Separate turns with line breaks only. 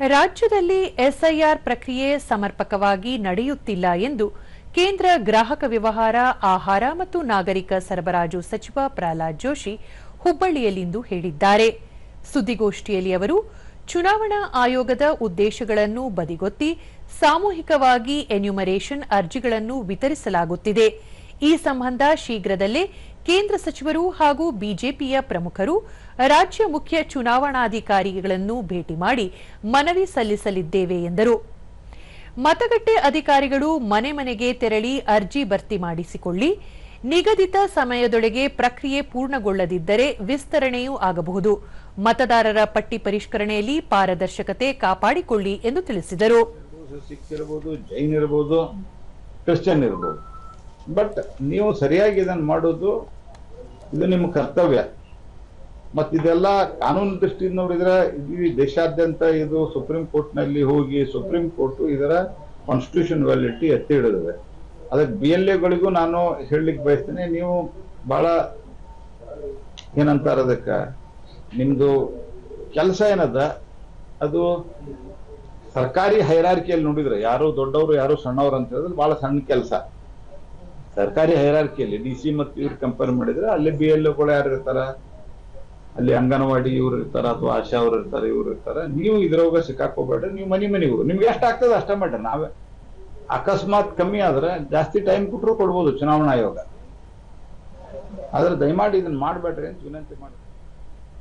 ರಾಜ್ಯದಲ್ಲಿ ಎಸ್ಐಆರ್ ಪ್ರಕ್ರಿಯೆ ಸಮರ್ಪಕವಾಗಿ ನಡೆಯುತ್ತಿಲ್ಲ ಎಂದು ಕೇಂದ್ರ ಗ್ರಾಹಕ ವ್ಯವಹಾರ ಆಹಾರ ಮತ್ತು ನಾಗರಿಕ ಸರಬರಾಜು ಸಚಿವ ಪ್ರಹ್ಲಾದ್ ಜೋಶಿ ಹುಬ್ಬಳ್ಳಿಯಲ್ಲಿಂದು ಹೇಳಿದ್ದಾರೆ. ಸುದ್ದಿಗೋಷ್ಠಿಯಲ್ಲಿ ಅವರು ಚುನಾವಣಾ ಆಯೋಗದ ಉದ್ದೇಶಗಳನ್ನು ಬದಿಗೊತ್ತಿ ಸಾಮೂಹಿಕವಾಗಿ ಎನ್ಯುಮರೇಷನ್ ಅರ್ಜಿಗಳನ್ನು ವಿತರಿಸಲಾಗುತ್ತಿದೆ. ಈ ಸಂಬಂಧ ಶೀಘ್ರದಲ್ಲೇ ಕೇಂದ್ರ ಸಚಿವರು ಹಾಗೂ ಬಿಜೆಪಿಯ ಪ್ರಮುಖರು ರಾಜ್ಯ ಮುಖ್ಯ ಚುನಾವಣಾಧಿಕಾರಿಗಳನ್ನು ಭೇಟಿ ಮಾಡಿ ಮನವಿ ಸಲ್ಲಿಸಲಿದ್ದೇವೆ ಎಂದರು. ಮತಗಟ್ಟೆ ಅಧಿಕಾರಿಗಳು ಮನೆ ಮನೆಗೆ ತೆರಳಿ ಅರ್ಜಿ ಭರ್ತಿ ಮಾಡಿಸಿಕೊಳ್ಳಿ. ನಿಗದಿತ ಸಮಯದೊಳಗೆ ಪ್ರಕ್ರಿಯೆ ಪೂರ್ಣಗೊಳ್ಳದಿದ್ದರೆ ವಿಸ್ತರಣೆಯೂ ಆಗಬಹುದು. ಮತದಾರರ ಪಟ್ಟಿ ಪರಿಷ್ಕರಣೆಯಲ್ಲಿ ಪಾರದರ್ಶಕತೆ ಕಾಪಾಡಿಕೊಳ್ಳಿ ಎಂದು ತಿಳಿಸಿದರು.
ಸಿಖ್ ಇರಬಹುದು, ಜೈನ್ ಇರಬಹುದು, ಕ್ರಿಶ್ಚಿಯನ್ ಇರಬಹುದು, ಬಟ್ ನೀವು ಸರಿಯಾಗಿ ಇದನ್ನು ಮಾಡೋದು ಇದು ನಿಮ್ಮ ಕರ್ತವ್ಯ. ಮತ್ತಿದೆಲ್ಲ ಕಾನೂನು ದೃಷ್ಟಿಯಿಂದ ನೋಡಿದ್ರೆ ಇಡೀ ದೇಶಾದ್ಯಂತ ಇದು ಸುಪ್ರೀಂ ಕೋರ್ಟ್ ನಲ್ಲಿ ಹೋಗಿ ಸುಪ್ರೀಂ ಕೋರ್ಟ್ ಇದರ ಕಾನ್ಸ್ಟಿಟ್ಯೂಷನ್ ವ್ಯಾಲಿಡಿಟಿ ಎತ್ತಿ ಹಿಡಿದಿದೆ. ಅದಕ್ಕೆ BLAಗಳಿಗೂ ನಾನು ಹೇಳಲಿಕ್ಕೆ ಬಯಸ್ತೇನೆ, ನೀವು ಬಹಳ ಏನಂತಾರ ಅದಕ್ಕೆ ನಿಮ್ದು ಕೆಲಸ ಏನದ ಅದು ಸರ್ಕಾರಿ ಹೈರಾರ್ಕಿಯಲ್ಲಿ ನೋಡಿದ್ರೆ ಯಾರು ದೊಡ್ಡವರು ಯಾರು ಸಣ್ಣವರು ಅಂತ ಹೇಳಿದ್ರೆ ಬಹಳ ಸಣ್ಣ ಕೆಲಸ. ಸರ್ಕಾರಿ ಹೈರಾರ್ಕಿಯಲ್ಲಿ DC ಮತ್ತು ಇವ್ರು ಕಂಪೇರ್ ಮಾಡಿದ್ರೆ ಅಲ್ಲಿ BLAಗಳು ಯಾರು ಇರ್ತಾರ, ಅಲ್ಲಿ ಅಂಗನವಾಡಿ ಇವ್ರು ಇರ್ತಾರ ಅಥವಾ ಆಶಾ ಅವ್ರು ಇರ್ತಾರೆ, ಇವ್ರು ಇರ್ತಾರೆ. ನೀವು ಇದ್ರೊಳಗೆ ಸಿಕ್ಕಾಕೋಬೇಡ್ರಿ. ನೀವು ಮನೆಗೂ ನಿಮ್ಗೆ ಎಷ್ಟು ಆಗ್ತದೆ ಅಷ್ಟ ಮಾಡ್ರಿ. ನಾವೇ ಅಕಸ್ಮಾತ್ ಕಮ್ಮಿ ಆದ್ರೆ ಜಾಸ್ತಿ ಟೈಮ್ ಕೊಟ್ಟರು ಕೊಡ್ಬೋದು ಚುನಾವಣಾ ಆಯೋಗ. ಆದ್ರೆ ದಯಮಾಡಿ ಇದನ್ನ ಮಾಡ್ಬೇಡ್ರಿ ಅಂತ ವಿನಂತಿ ಮಾಡ್ರಿ.